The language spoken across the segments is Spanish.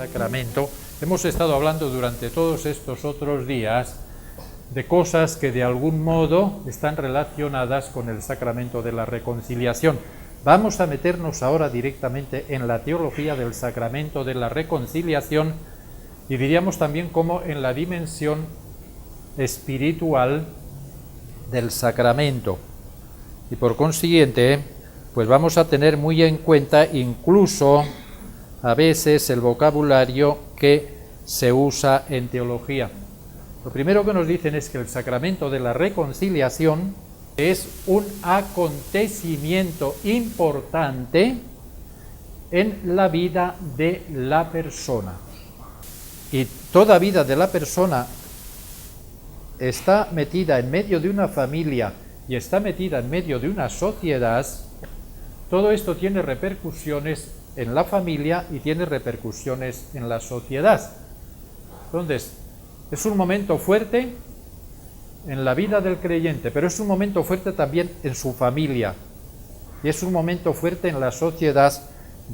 sacramento. Hemos estado hablando durante todos estos otros días de cosas que de algún modo están relacionadas con el sacramento de la reconciliación. Vamos a meternos ahora directamente en la teología del sacramento de la reconciliación y diríamos también como en la dimensión espiritual del sacramento. Y por consiguiente, pues vamos a tener muy en cuenta incluso a veces el vocabulario que se usa en teología. Lo primero que nos dicen es que el sacramento de la reconciliación es un acontecimiento importante en la vida de la persona. Y toda vida de la persona está metida en medio de una familia y está metida en medio de una sociedad. Todo esto tiene repercusiones en la familia y tiene repercusiones en la sociedad. Entonces, es un momento fuerte en la vida del creyente, pero es un momento fuerte también en su familia y es un momento fuerte en la sociedad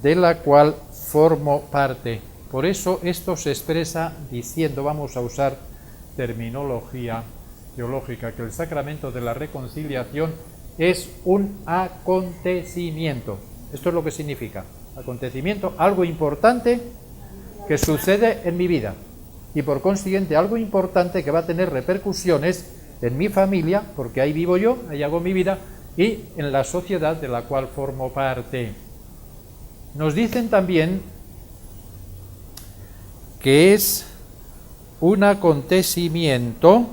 de la cual formo parte. Por eso esto se expresa diciendo, vamos a usar terminología teológica, que el sacramento de la reconciliación es un acontecimiento. Esto es lo que significa acontecimiento, algo importante que sucede en mi vida y por consiguiente algo importante que va a tener repercusiones en mi familia, porque ahí vivo yo, ahí hago mi vida, y en la sociedad de la cual formo parte. Nos dicen también que es un acontecimiento,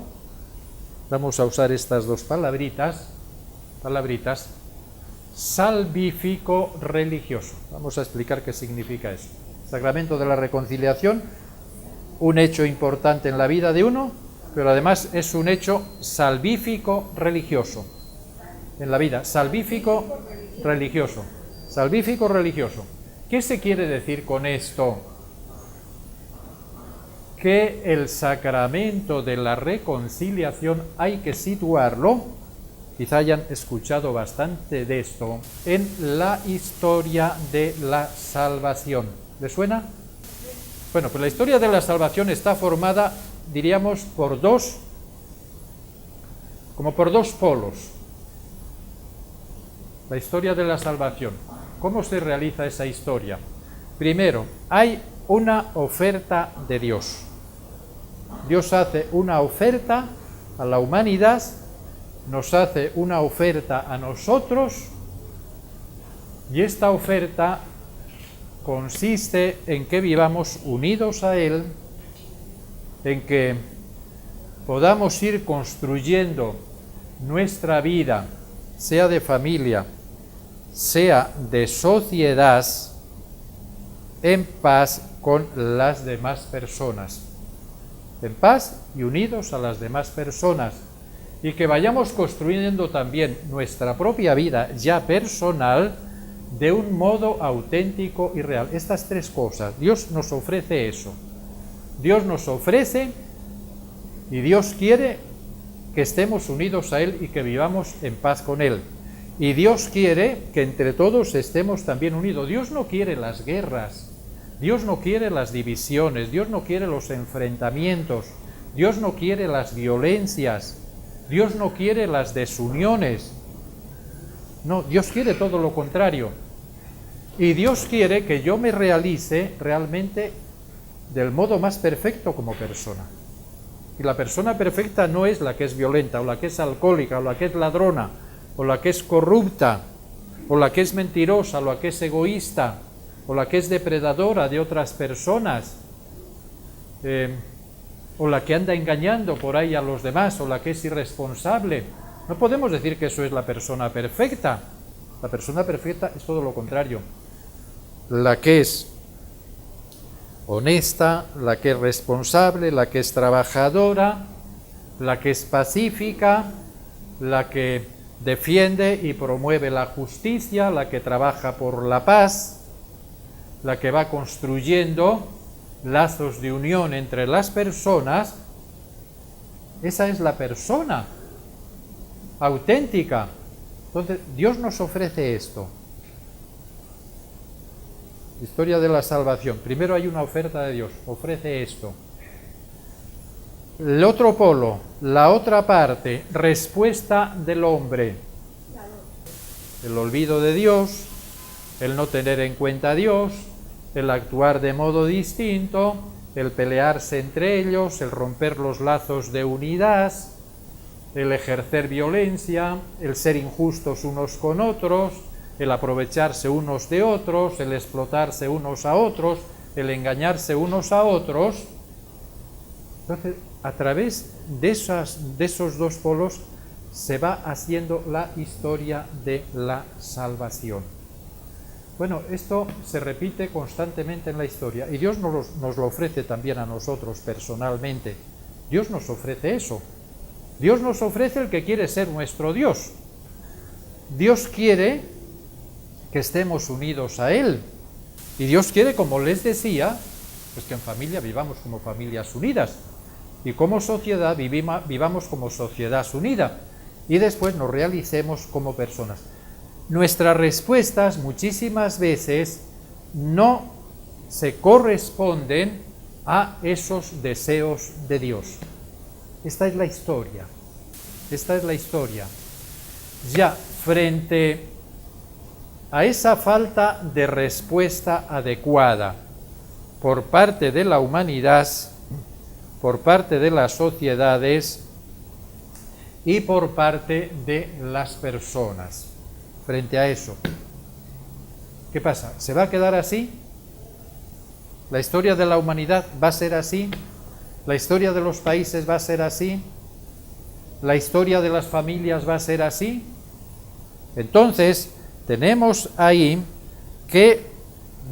vamos a usar estas dos palabritas, salvífico religioso. Vamos a explicar qué significa eso. Sacramento de la reconciliación, un hecho importante en la vida de uno, pero además es un hecho salvífico religioso en la vida, salvífico religioso. ¿Qué se quiere decir con esto? Que el sacramento de la reconciliación hay que situarlo, quizá hayan escuchado bastante de esto, en la historia de la salvación. ¿Les suena? Bueno, pues la historia de la salvación está formada, diríamos, por dos polos. La historia de la salvación. ¿Cómo se realiza esa historia? Primero, hay una oferta de Dios. Dios hace una oferta a la humanidad, nos hace una oferta a nosotros, y esta oferta consiste en que vivamos unidos a Él, en que podamos ir construyendo nuestra vida, sea de familia, sea de sociedad, en paz con las demás personas. En paz y unidos a las demás personas. Y que vayamos construyendo también nuestra propia vida ya personal de un modo auténtico y real. Estas tres cosas, Dios nos ofrece eso. Dios nos ofrece y Dios quiere que estemos unidos a Él y que vivamos en paz con Él. Y Dios quiere que entre todos estemos también unidos. Dios no quiere las guerras, Dios no quiere las divisiones, Dios no quiere los enfrentamientos, Dios no quiere las violencias, Dios no quiere las desuniones. No, Dios quiere todo lo contrario. Y Dios quiere que yo me realice realmente del modo más perfecto como persona. Y la persona perfecta no es la que es violenta, o la que es alcohólica, o la que es ladrona, o la que es corrupta, o la que es mentirosa, o la que es egoísta, o la que es depredadora de otras personas, o la que anda engañando por ahí a los demás, o la que es irresponsable. No podemos decir que eso es la persona perfecta. La persona perfecta es todo lo contrario. La que es honesta, la que es responsable, la que es trabajadora, la que es pacífica, la que defiende y promueve la justicia, la que trabaja por la paz, la que va construyendo lazos de unión entre las personas. Esa es la persona auténtica. Entonces, Dios nos ofrece esto. Historia de la salvación. Primero hay una oferta de Dios, ofrece esto. El otro polo, la otra parte, respuesta del hombre. El olvido de Dios, el no tener en cuenta a Dios, el actuar de modo distinto, el pelearse entre ellos, el romper los lazos de unidad, el ejercer violencia, el ser injustos unos con otros, el aprovecharse unos de otros, el explotarse unos a otros, el engañarse unos a otros. Entonces, a través de esos dos polos se va haciendo la historia de la salvación. Bueno, esto se repite constantemente en la historia y Dios nos lo ofrece también a nosotros personalmente. Dios nos ofrece eso. Dios nos ofrece el que quiere ser nuestro Dios. Dios quiere que estemos unidos a Él. Y Dios quiere, como les decía, pues que en familia vivamos como familias unidas. Y como sociedad vivamos como sociedad unida. Y después nos realicemos como personas. Nuestras respuestas muchísimas veces no se corresponden a esos deseos de Dios. Esta es la historia. Esta es la historia. Ya frente a esa falta de respuesta adecuada por parte de la humanidad, por parte de las sociedades y por parte de las personas. Frente a eso, ¿qué pasa? ¿Se va a quedar así? ¿La historia de la humanidad va a ser así? ¿La historia de los países va a ser así? ¿La historia de las familias va a ser así? Entonces, tenemos ahí que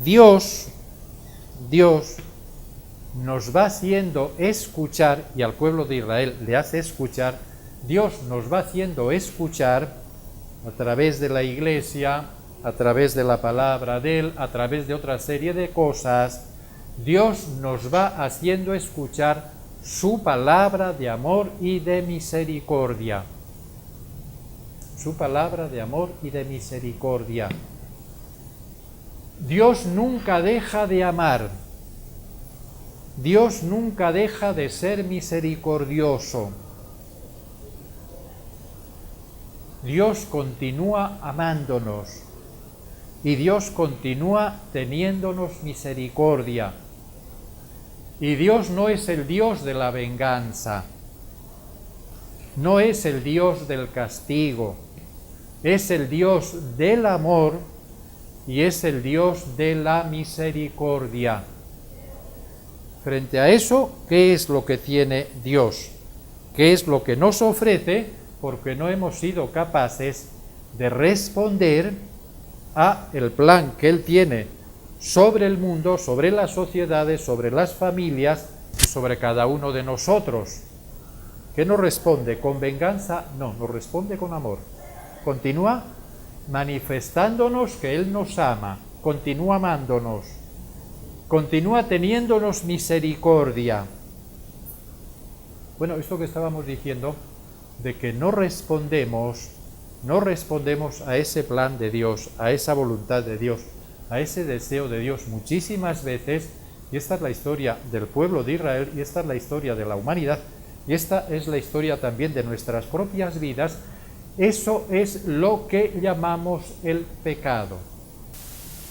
Dios nos va haciendo escuchar, y al pueblo de Israel le hace escuchar, Dios nos va haciendo escuchar a través de la Iglesia, a través de la palabra de Él, a través de otra serie de cosas. Dios nos va haciendo escuchar su palabra de amor y de misericordia. Su palabra de amor y de misericordia. Dios nunca deja de amar. Dios nunca deja de ser misericordioso. Dios continúa amándonos y Dios continúa teniéndonos misericordia. Y Dios no es el Dios de la venganza, no es el Dios del castigo, es el Dios del amor y es el Dios de la misericordia. Frente a eso, ¿qué es lo que tiene Dios? ¿Qué es lo que nos ofrece? Porque no hemos sido capaces de responder a el plan que Él tiene sobre el mundo, sobre las sociedades, sobre las familias y sobre cada uno de nosotros. ¿Qué nos responde? ¿Con venganza? No, nos responde con amor. Continúa manifestándonos que Él nos ama, continúa amándonos, continúa teniéndonos misericordia. Bueno, esto que estábamos diciendo, de que no respondemos a ese plan de Dios, a esa voluntad de Dios, a ese deseo de Dios muchísimas veces, y esta es la historia del pueblo de Israel, y esta es la historia de la humanidad, y esta es la historia también de nuestras propias vidas. Eso es lo que llamamos el pecado.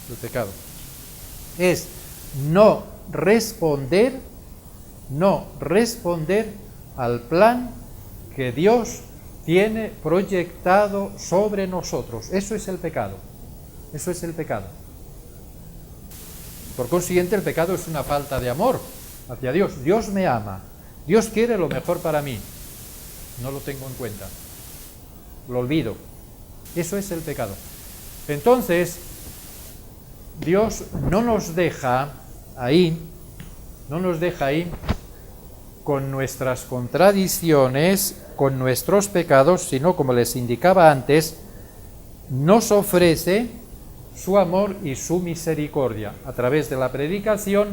El pecado es no responder al plan que Dios tiene proyectado sobre nosotros. Eso es el pecado. Eso es el pecado. Por consiguiente, el pecado es una falta de amor hacia Dios. Dios me ama. Dios quiere lo mejor para mí. No lo tengo en cuenta. Lo olvido. Eso es el pecado. Entonces, Dios no nos deja ahí con nuestras contradicciones, con nuestros pecados, sino, como les indicaba antes, nos ofrece su amor y su misericordia a través de la predicación,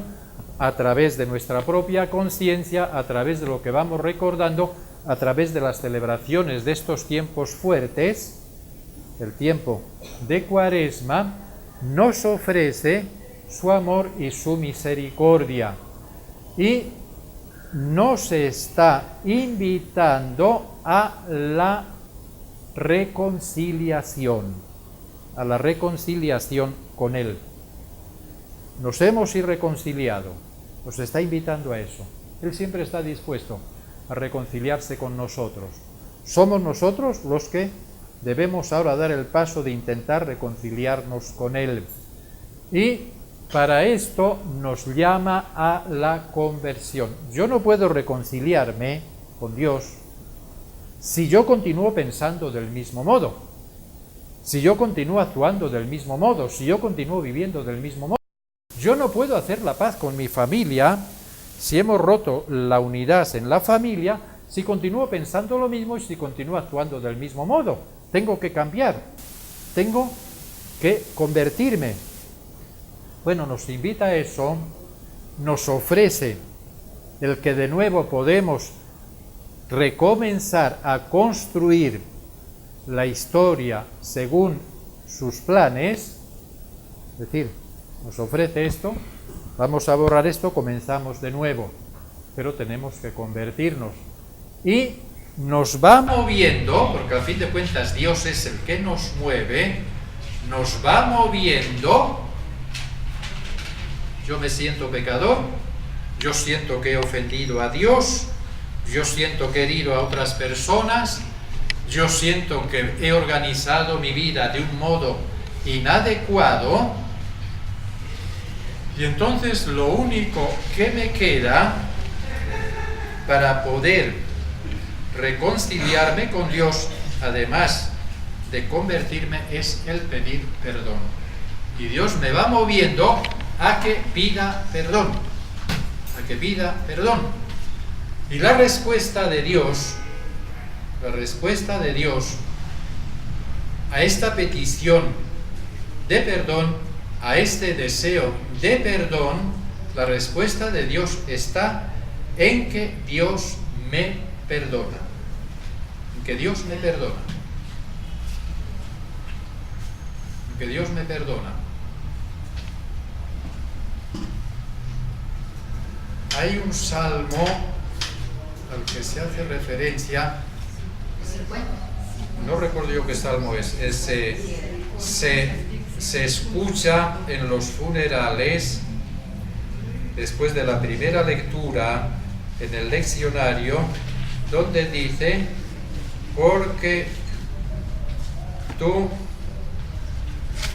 a través de nuestra propia conciencia, a través de lo que vamos recordando, a través de las celebraciones de estos tiempos fuertes, el tiempo de Cuaresma, nos ofrece su amor y su misericordia. Y nos está invitando a la reconciliación con Él. Nos hemos irreconciliado, nos está invitando a eso. Él siempre está dispuesto a reconciliarse con nosotros. Somos nosotros los que debemos ahora dar el paso de intentar reconciliarnos con Él. Y para esto nos llama a la conversión. Yo no puedo reconciliarme con Dios si yo continúo pensando del mismo modo, si yo continúo actuando del mismo modo, si yo continúo viviendo del mismo modo. Yo no puedo hacer la paz con mi familia si hemos roto la unidad en la familia, si continúo pensando lo mismo y si continúo actuando del mismo modo. Tengo que cambiar, tengo que convertirme. Bueno, nos invita a eso, nos ofrece el que de nuevo podemos recomenzar a construir la historia según sus planes, es decir, nos ofrece esto, vamos a borrar esto, comenzamos de nuevo, pero tenemos que convertirnos. Y nos va moviendo, porque al fin de cuentas Dios es el que nos mueve, nos va moviendo. Yo me siento pecador, yo siento que he ofendido a Dios, yo siento que he herido a otras personas, yo siento que he organizado mi vida de un modo inadecuado, y entonces lo único que me queda para poder reconciliarme con Dios, además de convertirme, es el pedir perdón. Y Dios me va moviendo a que pida perdón, Y la respuesta de Dios a esta petición de perdón, a este deseo de perdón, la respuesta de Dios está en que Dios me perdona. En que Dios me perdona. En que Dios me perdona. Hay un salmo al que se hace referencia, no recuerdo yo qué salmo es, se escucha en los funerales después de la primera lectura en el leccionario, donde dice: porque tú,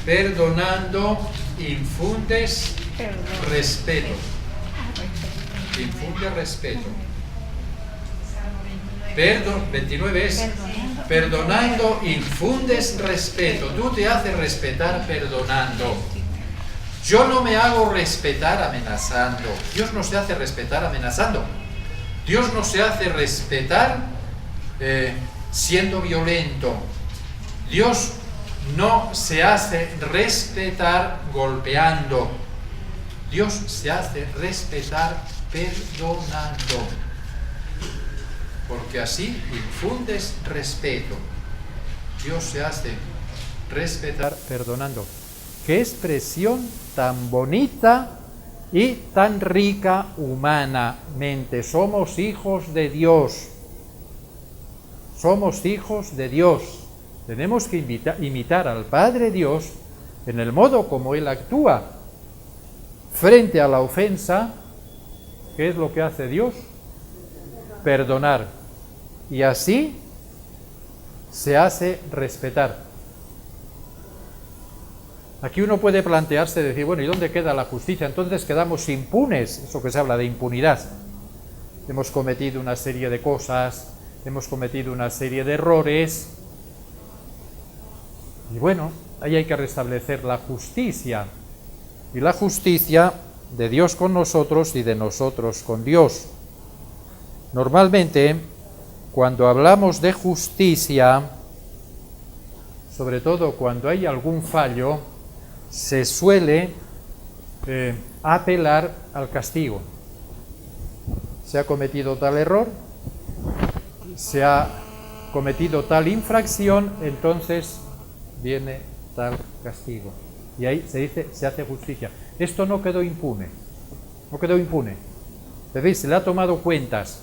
perdonando, infundes respeto. Infunde respeto. 29 es: perdonando, infundes respeto. Tú te haces respetar perdonando. Yo no me hago respetar amenazando. Dios no se hace respetar amenazando. Dios no se hace respetar siendo violento. Dios no se hace respetar golpeando. Dios se hace respetar perdonando. Porque así infundes respeto. Dios se hace respetar perdonando. Qué expresión tan bonita y tan rica humanamente. Somos hijos de Dios. Somos hijos de Dios. Tenemos que imitar al Padre Dios en el modo como Él actúa. Frente a la ofensa, ¿qué es lo que hace Dios? Perdonar. Y así se hace respetar. Aquí uno puede plantearse, decir, bueno, ¿y dónde queda la justicia? Entonces quedamos impunes, eso que se habla de impunidad. Hemos cometido una serie de cosas, hemos cometido una serie de errores, y bueno, ahí hay que restablecer la justicia, y la justicia de Dios con nosotros y de nosotros con Dios. Normalmente, cuando hablamos de justicia, sobre todo cuando hay algún fallo, se suele apelar al castigo. Se ha cometido tal error, se ha cometido tal infracción, entonces viene tal castigo. Y ahí se dice, se hace justicia. esto no quedó impune. No quedó impune. Es decir, se le ha tomado cuentas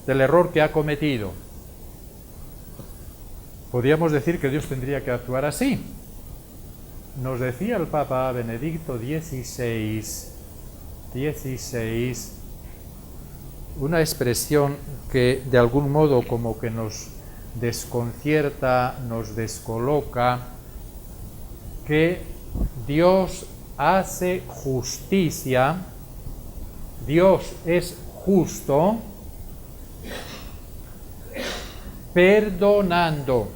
del error que ha cometido. Podríamos decir que Dios tendría que actuar así. Nos decía el Papa Benedicto XVI, una expresión que de algún modo como que nos desconcierta, nos descoloca, que Dios hace justicia, Dios es justo, perdonando.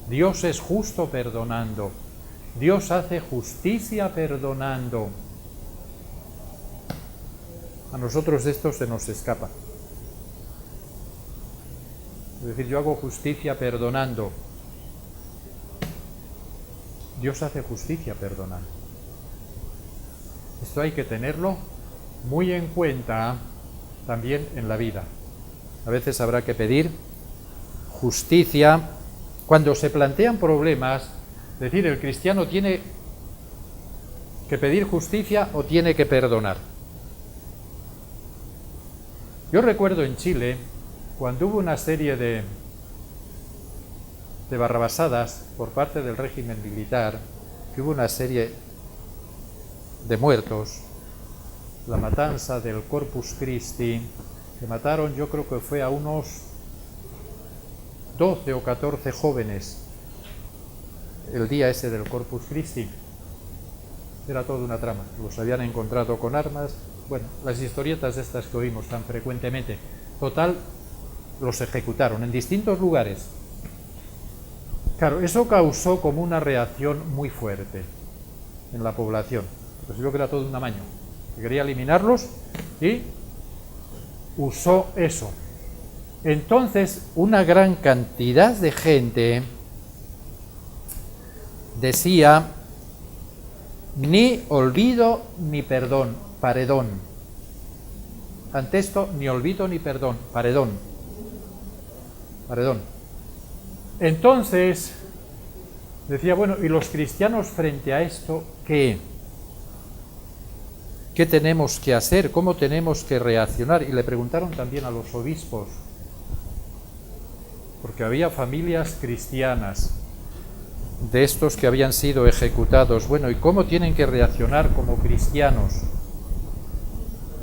Dios es justo perdonando. Dios hace justicia perdonando. A nosotros esto se nos escapa. Es decir, yo hago justicia perdonando. Dios hace justicia perdonando. Esto hay que tenerlo muy en cuenta también en la vida. A veces habrá que pedir justicia. Cuando se plantean problemas, es decir, el cristiano tiene que pedir justicia o tiene que perdonar. Yo recuerdo en Chile, cuando hubo una serie de barrabasadas por parte del régimen militar, que hubo una serie de muertos, la matanza del Corpus Christi, que mataron, yo creo que fue a unos 12 o 14 jóvenes el día ese del Corpus Christi. Era toda una trama, los habían encontrado con armas, bueno, las historietas estas que oímos tan frecuentemente. Total, los ejecutaron en distintos lugares. Claro, eso causó como una reacción muy fuerte en la población. Pues yo creo que era todo un amaño, que quería eliminarlos y usó eso. Entonces, una gran cantidad de gente decía, ni olvido ni perdón, paredón. Ante esto, ni olvido ni perdón, paredón. Paredón. Entonces, decía, bueno, ¿y los cristianos frente a esto qué? ¿Qué tenemos que hacer? ¿Cómo tenemos que reaccionar? Y le preguntaron también a los obispos, porque había familias cristianas de estos que habían sido ejecutados. Bueno, ¿y cómo tienen que reaccionar como cristianos?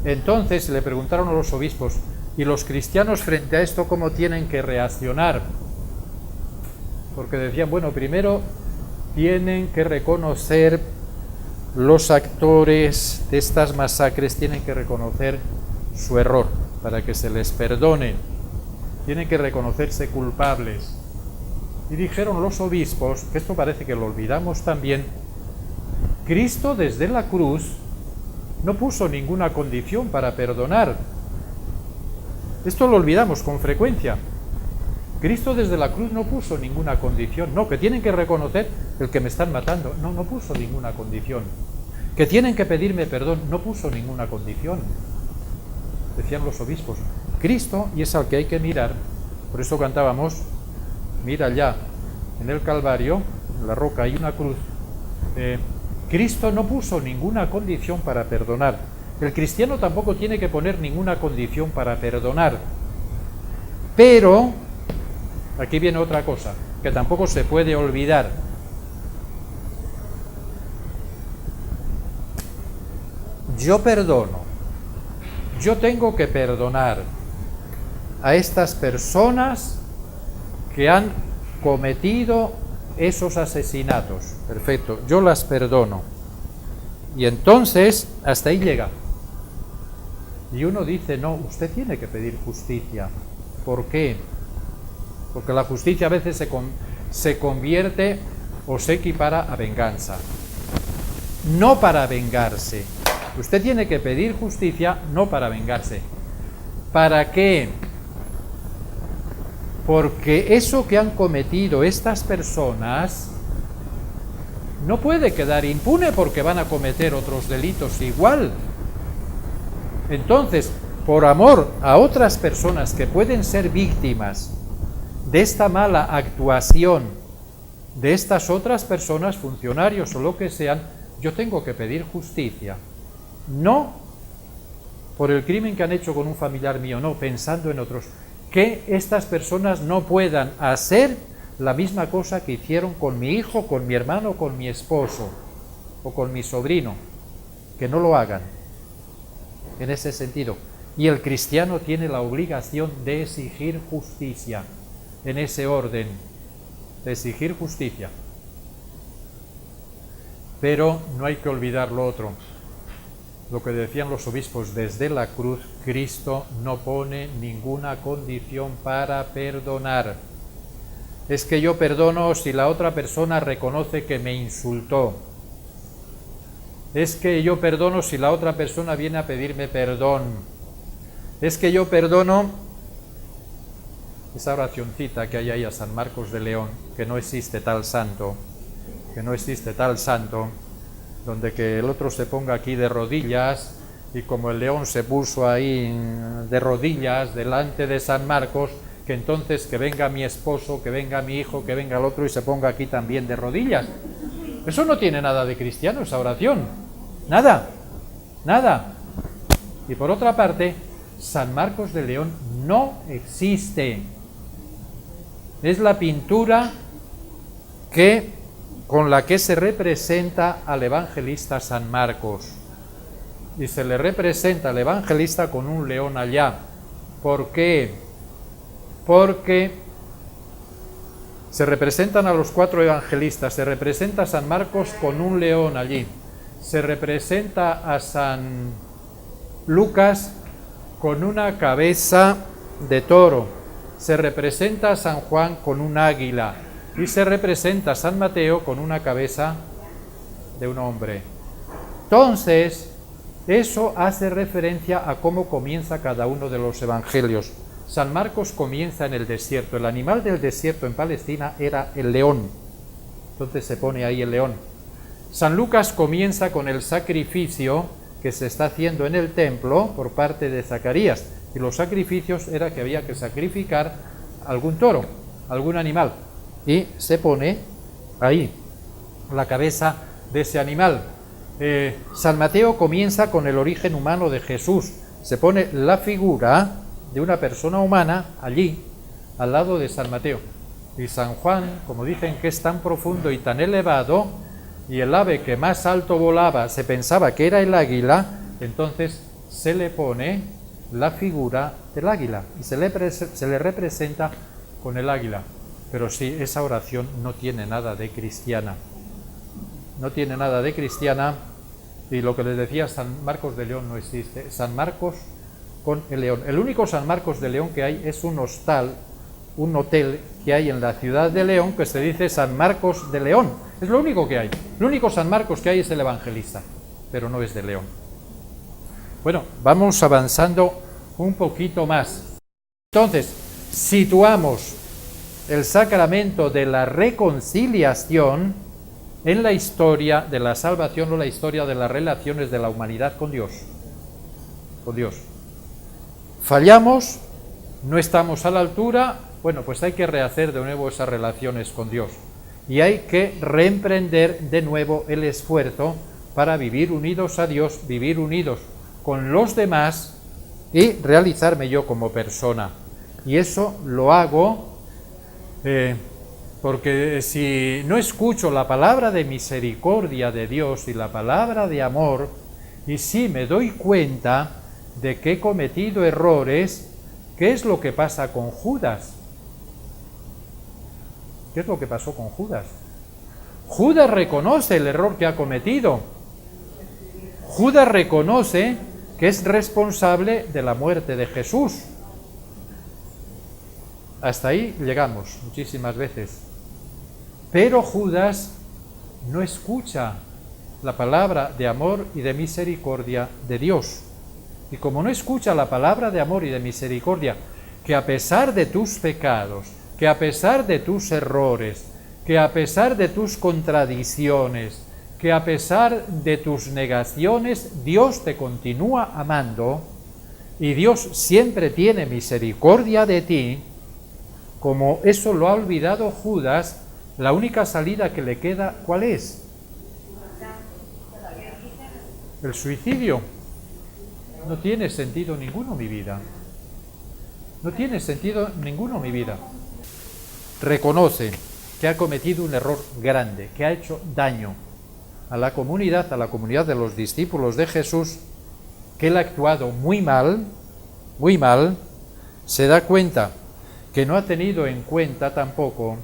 Entonces le preguntaron a los obispos, ¿y los cristianos frente a esto cómo tienen que reaccionar? Porque decían, bueno, primero tienen que reconocer los actores de estas masacres, tienen que reconocer su error para que se les perdone. Tienen que reconocerse culpables. Y dijeron los obispos, que esto parece que lo olvidamos también, Cristo desde la cruz no puso ninguna condición para perdonar. Esto lo olvidamos con frecuencia. Cristo desde la cruz no puso ninguna condición. No, que tienen que reconocer el que me están matando. No, no puso ninguna condición. Que tienen que pedirme perdón. No puso ninguna condición. Decían los obispos. Cristo, y es al que hay que mirar, por eso cantábamos, mira allá, en el Calvario, en la roca hay una cruz. Cristo no puso ninguna condición para perdonar. El cristiano tampoco tiene que poner ninguna condición para perdonar. Pero, aquí viene otra cosa, que tampoco se puede olvidar. Yo perdono, yo tengo que perdonar a estas personas que han cometido esos asesinatos. Perfecto, yo las perdono. Y entonces, hasta ahí llega. Y uno dice, no, usted tiene que pedir justicia. ¿Por qué? Porque la justicia a veces se convierte o se equipara a venganza. No para vengarse. Usted tiene que pedir justicia no para vengarse. ¿Para qué? Porque eso que han cometido estas personas no puede quedar impune porque van a cometer otros delitos igual. Entonces, por amor a otras personas que pueden ser víctimas de esta mala actuación de estas otras personas, funcionarios o lo que sean, yo tengo que pedir justicia, no por el crimen que han hecho con un familiar mío, no, pensando en otros, que estas personas no puedan hacer la misma cosa que hicieron con mi hijo, con mi hermano, con mi esposo o con mi sobrino, que no lo hagan, en ese sentido. Y el cristiano tiene la obligación de exigir justicia, en ese orden, de exigir justicia. Pero no hay que olvidar lo otro, lo que decían los obispos: desde la cruz Cristo no pone ninguna condición para perdonar. Es que yo perdono si la otra persona reconoce que me insultó. Es que yo perdono si la otra persona viene a pedirme perdón. Es que yo perdono, esa oracioncita que hay ahí a San Marcos de León, que no existe tal santo, donde que el otro se ponga aquí de rodillas, y como el león se puso ahí de rodillas delante de San Marcos, que entonces que venga mi esposo, que venga mi hijo, que venga el otro y se ponga aquí también de rodillas. Eso no tiene nada de cristiano, esa oración. Nada, nada. Y por otra parte, San Marcos de León no existe. Es la pintura con la que se representa al evangelista San Marcos. Y se le representa al evangelista con un león allá. ¿Por qué? Porque se representan a los 4 evangelistas, se representa a San Marcos con un león allí, se representa a San Lucas con una cabeza de toro, se representa a San Juan con un águila y se representa a San Mateo con una cabeza de un hombre. Entonces, eso hace referencia a cómo comienza cada uno de los evangelios. San Marcos comienza en el desierto. El animal del desierto en Palestina era el león. Entonces se pone ahí el león. San Lucas comienza con el sacrificio que se está haciendo en el templo por parte de Zacarías. Y los sacrificios era que había que sacrificar algún toro, algún animal. Y se pone ahí la cabeza de ese animal. San Mateo comienza con el origen humano de Jesús. Se pone la figura de una persona humana allí, al lado de San Mateo. Y San Juan, como dicen que es tan profundo y tan elevado, y el ave que más alto volaba se pensaba que era el águila, entonces se le pone la figura del águila y se le representa con el águila. Pero sí, esa oración no tiene nada de cristiana. No tiene nada de cristiana, y lo que les decía, San Marcos de León no existe. San Marcos con el león. El único San Marcos de León que hay es un hostal, un hotel que hay en la ciudad de León que se dice San Marcos de León. Es lo único que hay. El único San Marcos que hay es el evangelista, pero no es de León. Bueno, vamos avanzando un poquito más. Entonces, situamos el sacramento de la reconciliación en la historia de la salvación o la historia de las relaciones de la humanidad con Dios. Con Dios. Fallamos, no estamos a la altura, bueno, pues hay que rehacer de nuevo esas relaciones con Dios. Y hay que reemprender de nuevo el esfuerzo para vivir unidos a Dios, vivir unidos con los demás y realizarme yo como persona. Y eso lo hago porque si no escucho la palabra de misericordia de Dios y la palabra de amor, y si me doy cuenta de que he cometido errores, ¿qué es lo que pasa con Judas? ¿Qué es lo que pasó con Judas? Judas reconoce el error que ha cometido. Judas reconoce que es responsable de la muerte de Jesús. Hasta ahí llegamos muchísimas veces. Pero Judas no escucha la palabra de amor y de misericordia de Dios. Y como no escucha la palabra de amor y de misericordia, que a pesar de tus pecados, que a pesar de tus errores, que a pesar de tus contradicciones, que a pesar de tus negaciones, Dios te continúa amando y Dios siempre tiene misericordia de ti, como eso lo ha olvidado Judas, la única salida que le queda, ¿cuál es? El suicidio no tiene sentido ninguno mi vida. No tiene sentido ninguno mi vida. Reconoce que ha cometido un error grande, que ha hecho daño a la comunidad de los discípulos de Jesús, que él ha actuado muy mal, se da cuenta que no ha tenido en cuenta tampoco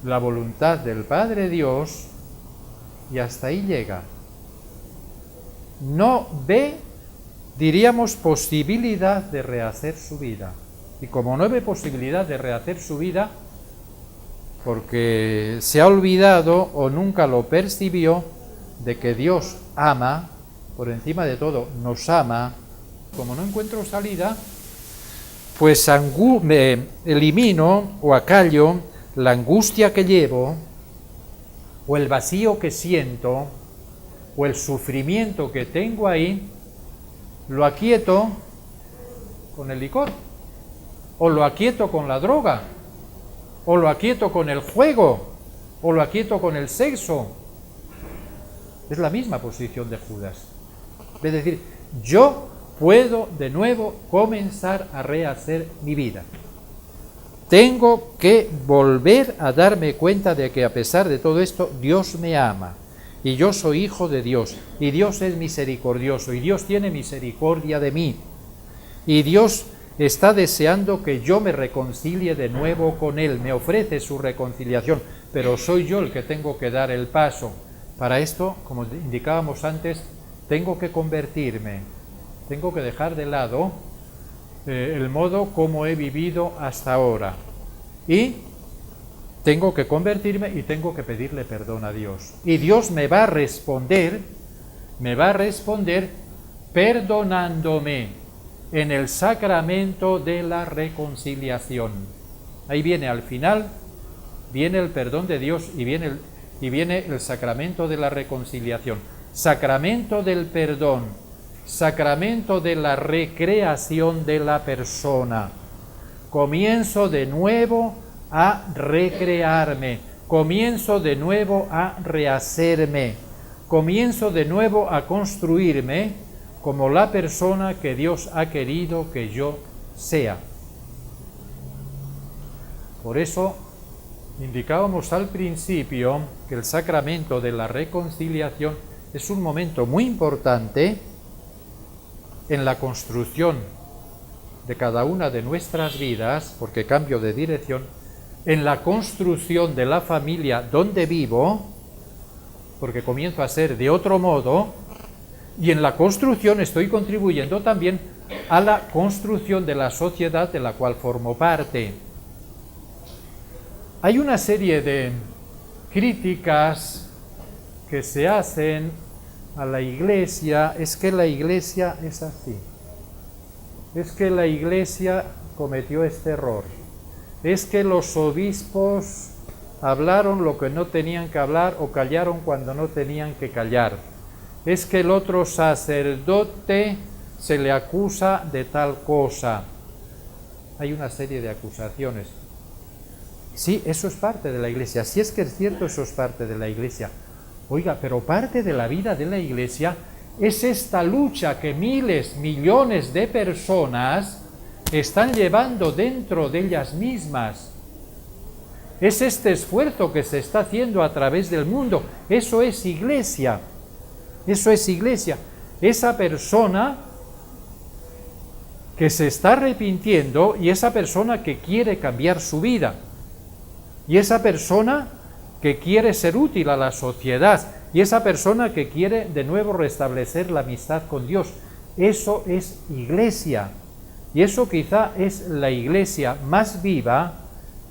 la voluntad del Padre Dios, y hasta ahí llega. No ve, diríamos, posibilidad de rehacer su vida. Y como no ve posibilidad de rehacer su vida, porque se ha olvidado o nunca lo percibió de que Dios ama, por encima de todo nos ama, como no encuentro salida, pues elimino o acallo la angustia que llevo, o el vacío que siento, o el sufrimiento que tengo ahí, lo aquieto con el licor, o lo aquieto con la droga, o lo aquieto con el juego, o lo aquieto con el sexo. Es la misma posición de Judas. Es decir, yo puedo de nuevo comenzar a rehacer mi vida. Tengo que volver a darme cuenta de que a pesar de todo esto, Dios me ama. Y yo soy hijo de Dios. Y Dios es misericordioso. Y Dios tiene misericordia de mí. Y Dios está deseando que yo me reconcilie de nuevo con Él. Me ofrece su reconciliación. Pero soy yo el que tengo que dar el paso. Para esto, como indicábamos antes, tengo que convertirme. Tengo que dejar de lado el modo como he vivido hasta ahora. Y tengo que convertirme y tengo que pedirle perdón a Dios. Y Dios me va a responder perdonándome en el sacramento de la reconciliación. Ahí viene al final, viene el perdón de Dios y viene el sacramento de la reconciliación. Sacramento del perdón, sacramento de la recreación de la persona. Comienzo de nuevo a recrearme, comienzo de nuevo a rehacerme, comienzo de nuevo a construirme como la persona que Dios ha querido que yo sea. Por eso indicábamos al principio que el sacramento de la reconciliación es un momento muy importante en la construcción de cada una de nuestras vidas, porque cambio de dirección, en la construcción de la familia donde vivo, porque comienzo a ser de otro modo, y en la construcción estoy contribuyendo también a la construcción de la sociedad de la cual formo parte. Hay una serie de críticas que se hacen a la Iglesia. Es que la Iglesia es así, es que la Iglesia cometió este error, es que los obispos hablaron lo que no tenían que hablar o callaron cuando no tenían que callar, es que el otro sacerdote se le acusa de tal cosa. Hay una serie de acusaciones. Sí, eso es parte de la Iglesia, si es que es cierto, eso es parte de la Iglesia. Oiga, pero parte de la vida de la Iglesia es esta lucha que miles, millones de personas están llevando dentro de ellas mismas. Es este esfuerzo que se está haciendo a través del mundo. Eso es Iglesia. Eso es Iglesia. Esa persona que se está arrepintiendo y esa persona que quiere cambiar su vida. Y esa persona que quiere ser útil a la sociedad, y esa persona que quiere de nuevo restablecer la amistad con Dios. Eso es Iglesia, y eso quizá es la Iglesia más viva,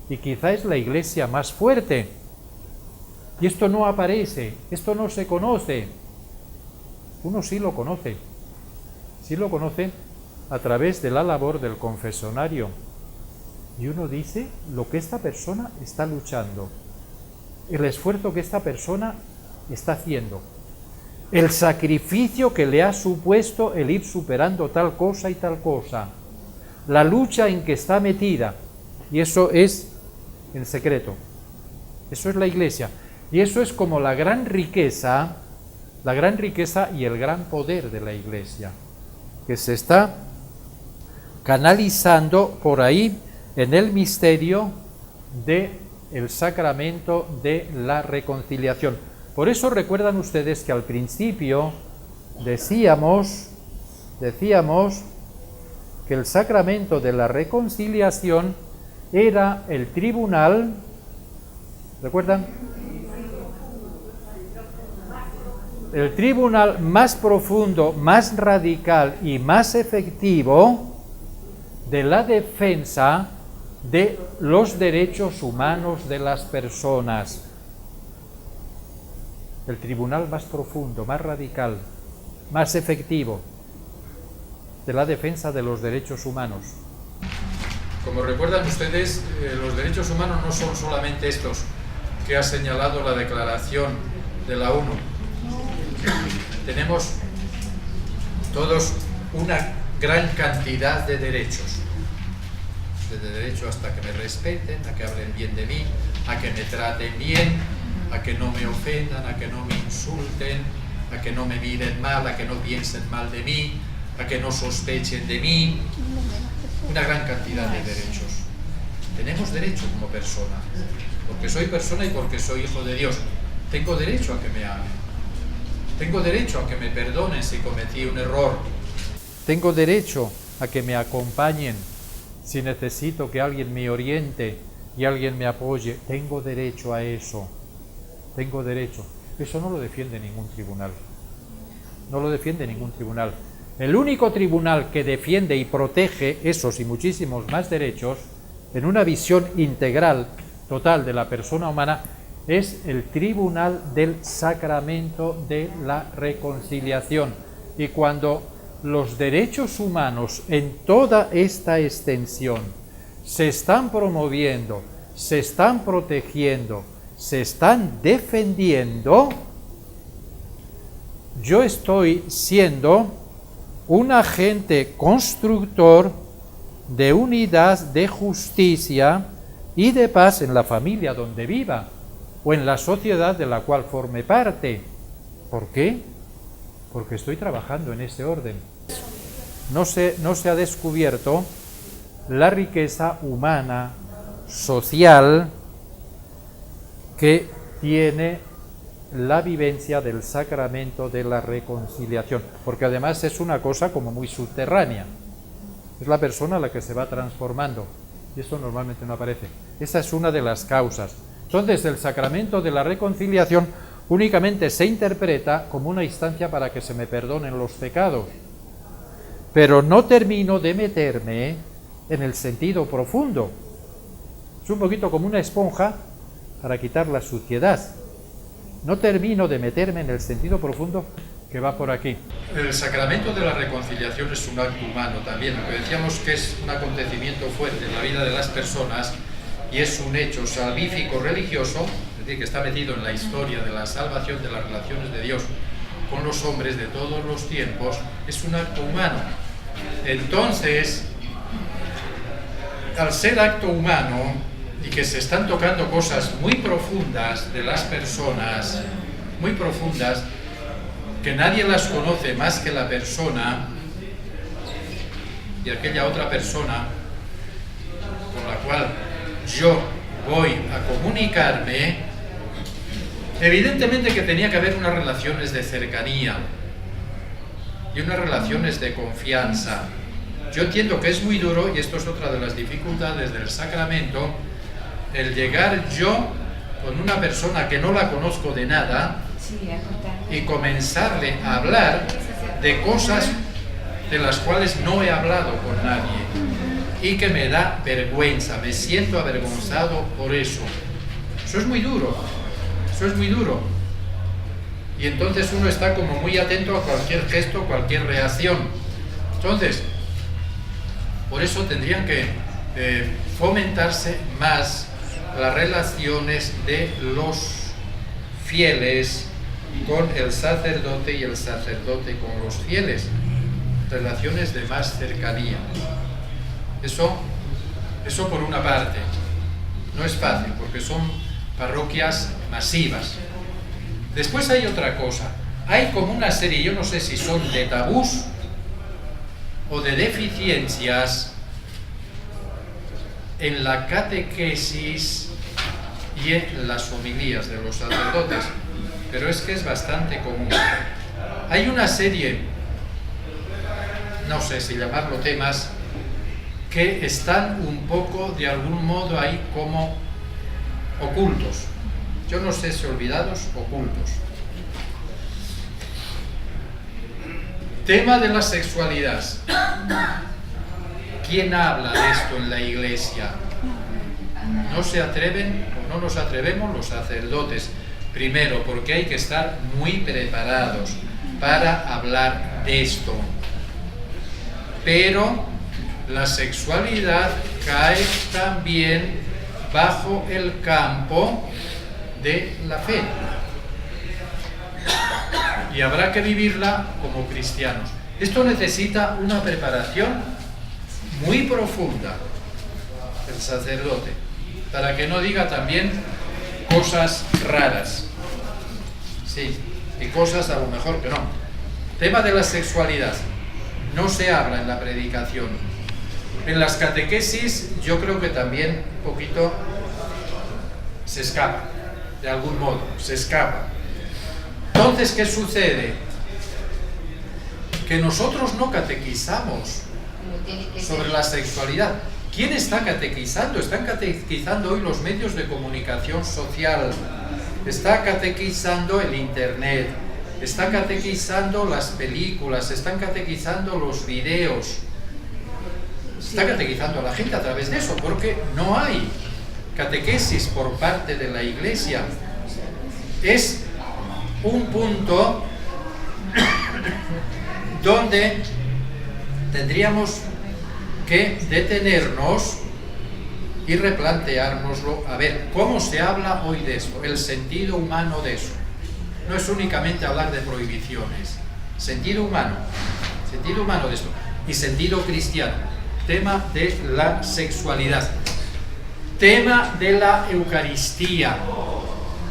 y quizá es la Iglesia más fuerte. Y esto no aparece, esto no se conoce. Uno sí lo conoce a través de la labor del confesionario. Y uno dice lo que esta persona está luchando, el esfuerzo que esta persona está haciendo, el sacrificio que le ha supuesto el ir superando tal cosa y tal cosa, la lucha en que está metida, y eso es en secreto. Eso es la Iglesia, y eso es como la gran riqueza la gran riqueza y el gran poder de la Iglesia, que se está canalizando por ahí en el misterio del sacramento de la reconciliación. Por eso recuerdan ustedes que al principio decíamos que el sacramento de la reconciliación era el tribunal, ¿recuerdan? El tribunal más profundo, más radical y más efectivo de la defensa de los derechos humanos de las personas. El tribunal más profundo, más radical, más efectivo de la defensa de los derechos humanos. Como recuerdan ustedes, los derechos humanos no son solamente estos que ha señalado la Declaración de la ONU. Tenemos todos una gran cantidad de derechos. Desde derecho hasta que me respeten, a que hablen bien de mí, a que me traten bien, a que no me ofendan, a que no me insulten, a que no me miren mal, a que no piensen mal de mí, a que no sospechen de mí. Una gran cantidad de derechos. Tenemos derecho como persona, porque soy persona y porque soy hijo de Dios. Tengo derecho a que me amen. Tengo derecho a que me perdonen si cometí un error. Tengo derecho a que me acompañen si necesito que alguien me oriente y alguien me apoye. Tengo derecho a eso. Tengo derecho. Eso no lo defiende ningún tribunal. No lo defiende ningún tribunal. El único tribunal que defiende y protege esos y muchísimos más derechos en una visión integral, total de la persona humana, es el tribunal del sacramento de la reconciliación. Y cuando los derechos humanos en toda esta extensión se están promoviendo, se están protegiendo, se están defendiendo, yo estoy siendo un agente constructor de unidad, de justicia y de paz en la familia donde viva o en la sociedad de la cual forme parte. ¿Por qué? Porque estoy trabajando en ese orden. No se ha descubierto la riqueza humana, social, que tiene la vivencia del sacramento de la reconciliación, porque además es una cosa como muy subterránea. Es la persona la que se va transformando, y esto normalmente no aparece. Esa es una de las causas. Entonces, el sacramento de la reconciliación únicamente se interpreta como una instancia para que se me perdonen los pecados, pero no termino de meterme en el sentido profundo. Es un poquito como una esponja para quitar la suciedad. No termino de meterme en el sentido profundo que va por aquí. El sacramento de la reconciliación es un acto humano también, aunque decíamos que es un acontecimiento fuerte en la vida de las personas y es un hecho salvífico religioso, es decir, que está metido en la historia de la salvación, de las relaciones de Dios con los hombres de todos los tiempos, es un acto humano. Entonces, al ser acto humano, y que se están tocando cosas muy profundas de las personas, muy profundas, que nadie las conoce más que la persona y aquella otra persona con la cual yo voy a comunicarme, evidentemente que tenía que haber unas relaciones de cercanía y unas relaciones de confianza. Yo entiendo que es muy duro, y esto es otra de las dificultades del sacramento, el llegar yo con una persona que no la conozco de nada y comenzarle a hablar de cosas de las cuales no he hablado con nadie y que me da vergüenza, me siento avergonzado por eso. Eso es muy duro, eso es muy duro. Y entonces uno está como muy atento a cualquier gesto, cualquier reacción. Entonces, por eso tendrían que fomentarse más las relaciones de los fieles con el sacerdote y el sacerdote con los fieles, relaciones de más cercanía. Eso por una parte. No es fácil porque son parroquias masivas. Después hay otra cosa. hay como una serie, yo no sé si son de tabús o de deficiencias en la catequesis y en las homilías de los sacerdotes, pero es que es bastante común. Hay una serie, no sé si llamarlo temas, que están un poco, de algún modo, ahí como ocultos. Yo no sé si olvidados, ocultos. Tema de la sexualidad. ¿Quién habla de esto en la Iglesia? No se atreven o no nos atrevemos los sacerdotes. Primero, porque hay que estar muy preparados para hablar de esto. Pero la sexualidad cae también bajo el campo de la fe. Y habrá que vivirla como cristianos. Esto necesita una preparación muy profunda del sacerdote, para que no diga también cosas raras. Sí, y cosas a lo mejor que no. Tema de la sexualidad. No se habla en la predicación. En las catequesis yo creo que también un poquito se escapa, de algún modo, se escapa. Entonces, ¿qué sucede? Que nosotros no catequizamos sobre la sexualidad. ¿Quién está catequizando? Están catequizando hoy los medios de comunicación social, está catequizando el internet, está catequizando las películas, están catequizando los videos, está catequizando a la gente a través de eso, porque no hay catequesis por parte de la Iglesia. Es un punto donde tendríamos que detenernos y replanteárnoslo, a ver, ¿cómo se habla hoy de eso? El sentido humano de eso. No es únicamente hablar de prohibiciones, sentido humano de esto, y sentido cristiano, tema de la sexualidad, tema de la Eucaristía.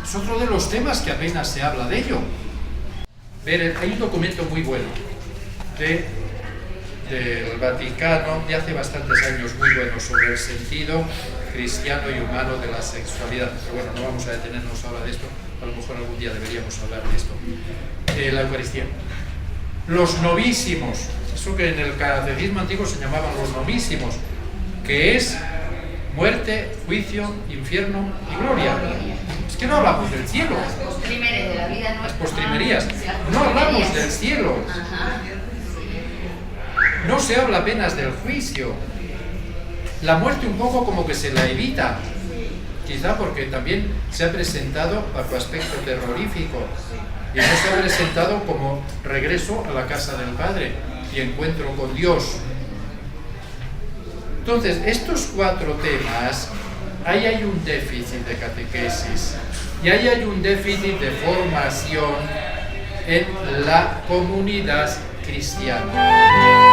Es otro de los temas que apenas se habla de ello. Ver, hay un documento muy bueno del Vaticano de hace bastantes años, muy bueno, sobre el sentido cristiano y humano de la sexualidad. Pero bueno, no vamos a detenernos ahora de esto, a lo mejor algún día deberíamos hablar de esto. La Eucaristía. Los novísimos, eso que en el catecismo antiguo se llamaban los novísimos, que es muerte, juicio, infierno y gloria. Es que no hablamos del cielo. Las postrimerías de la vida, ¿no? Las postrimerías. No hablamos del cielo. No se habla apenas del juicio. La muerte un poco como que se la evita, quizá porque también se ha presentado bajo aspecto terrorífico y no se ha presentado como regreso a la casa del Padre y encuentro con Dios. Entonces, estos cuatro temas, ahí hay un déficit de catequesis y ahí hay un déficit de formación en la comunidad cristiana.